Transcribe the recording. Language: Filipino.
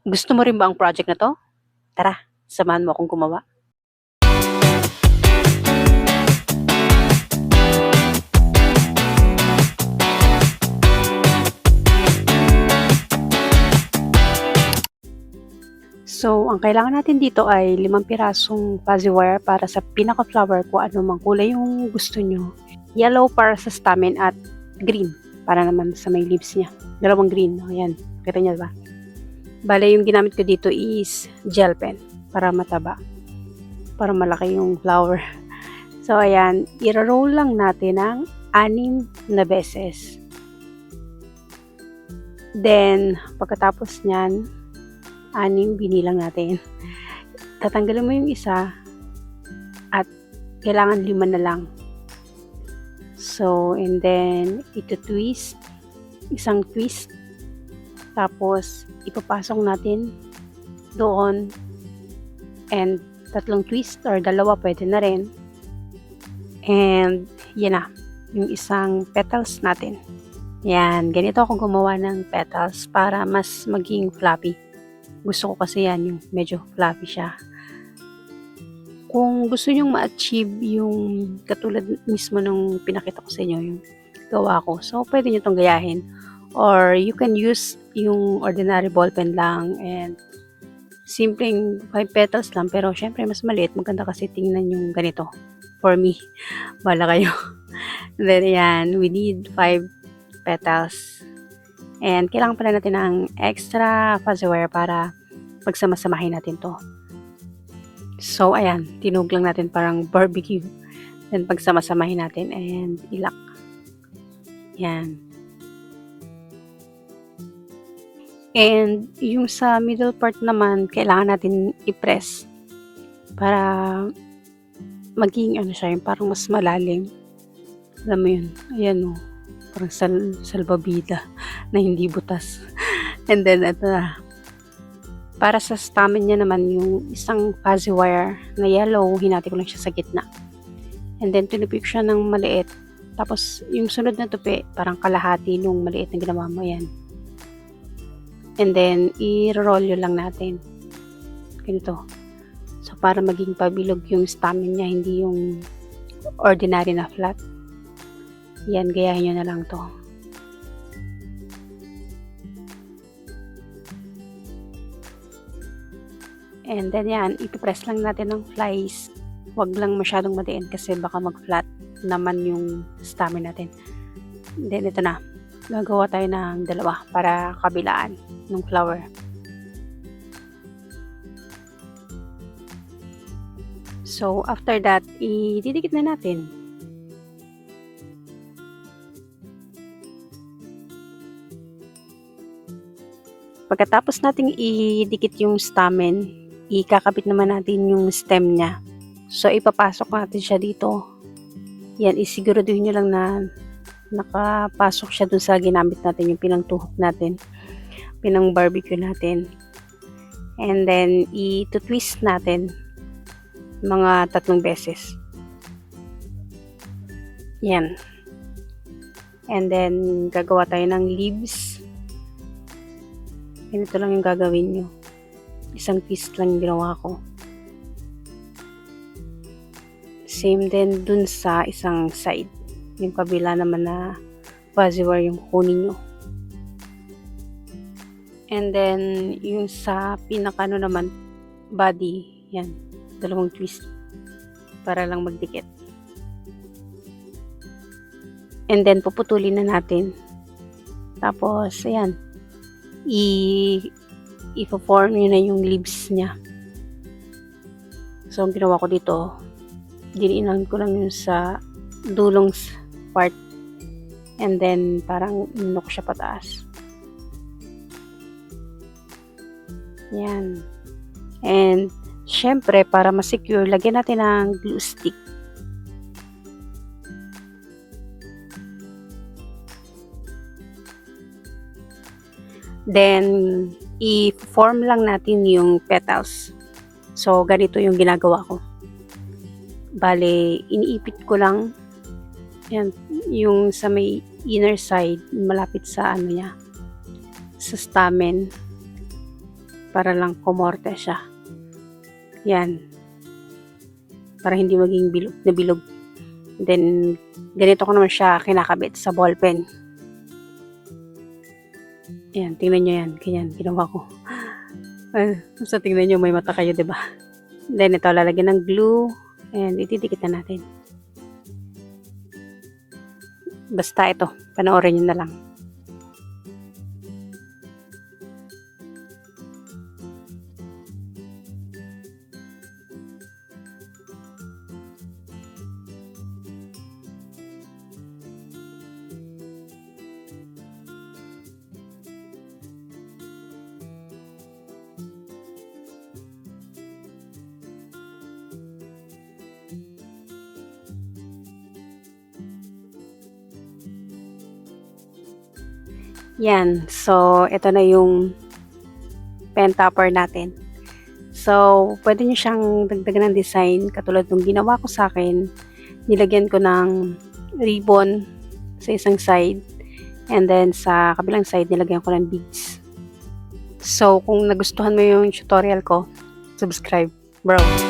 Gusto mo rin ba ang project na 'to? Tara, samahan mo akong gumawa. So, ang kailangan natin dito ay 5 pirasong fuzzy wire para sa pinaka-flower kung ano mang kulay yung gusto nyo. Yellow para sa stamen at green para naman sa may leaves niya. Dalawang green. Ayan. Kita niyo ba? Bale, yung ginamit ko dito is gel pen para mataba. Para malaki yung flower. So, ayan. I-roll lang natin ng 6 na beses. Then, pagkatapos nyan, 6 binilang natin. Tatanggalin mo yung isa at kailangan 5 na lang. So, and then, ito twist. Isang twist. Tapos, ipapasok natin doon. And, 3 twist or 2 pwede na rin. And, yan na. Yung isang petals natin. Yan. Ganito ako gumawa ng petals para mas maging floppy. Gusto ko kasi yan, yung medyo fluffy siya. Kung gusto nyong ma-achieve yung katulad mismo nung pinakita ko sa inyo, yung gawa ko, so pwede nyo itong gayahin. Or you can use yung ordinary ballpen lang and simpleng 5 petals lang, pero syempre mas maliit, maganda kasi tingnan yung ganito. For me, wala kayo. Then yan, we need 5 petals. And kailangan pala natin ng extra fuzzy wire para pagsama-samahin natin to. So, ayan, tinug lang natin parang barbecue. Then pagsama-samahin natin and ilak. Yan. And yung sa middle part naman, kailangan natin i-press para maging ano siya, yung parang mas malalim. Alam mo yun, ayan o. Parang salbabida na hindi butas. And then, ito na. Para sa stamen niya naman, yung isang fuzzy wire na yellow, hinati ko lang siya sa gitna. And then, tinupik siya ng maliit. Tapos, yung sunod na tupi, parang kalahati nung maliit na ginawa mo yan. And then, i-roll yun lang natin. Ganito. So, para maging pabilog yung stamen niya, hindi yung ordinary na flat. Yan, gayahin nyo na lang to. And then yan, ipipress lang natin ng flies. Huwag lang masyadong madiin kasi baka mag-flat naman yung stamen natin. Then ito na, gagawa tayo ng 2 para kabilaan ng flower. So after that, ididikit na natin. Pagkatapos nating idikit yung stamen, ikakabit naman natin yung stem niya. So, ipapasok natin siya dito. Yan, isiguraduhin nyo lang na nakapasok siya dun sa ginamit natin, yung pinangtuhok natin, pinang barbecue natin. And then, i-twist natin mga 3 beses. Yan. And then, gagawa tayo ng leaves. Ganito lang yung gagawin nyo. Isang twist lang yung ginawa ko. Same din dun sa isang side. Yung kabila naman na fuzzy wire yung kunin nyo. And then, yung sa pinakano naman, body, yan. 2 twist. Para lang magdikit. And then, puputulin na natin. Tapos, ayan. I-form yun na yung leaves niya. So, ang ginawa ko dito, diniinan ko lang yung sa dulong part. And then, parang inok siya pataas. Yan. And, syempre, para ma-secure, lagyan natin ng glue stick. Then, i-form lang natin yung petals. So, ganito yung ginagawa ko. Bale, iniipit ko lang yan, yung sa may inner side, malapit sa ano niya, sa stamen. para lang kumorte siya. Yan. Para hindi maging bilog na bilog. Then, ganito ko naman siya kinakabit sa ballpen. Yan, tingnan nyo yan. Ganyan, ginawa ko. Basta tingnan nyo, may mata kayo, diba? Then, ito, lalagyan ng glue. And, itidikit na natin. Basta ito, panoorin nyo na lang. Yan. So, ito na yung pen topper natin. So, pwede nyo siyang dagdagan ng design katulad ng ginawa ko sa akin. Nilagyan ko ng ribbon sa isang side. And then, sa kabilang side, nilagyan ko ng beads. So, kung nagustuhan mo yung tutorial ko, subscribe, bro.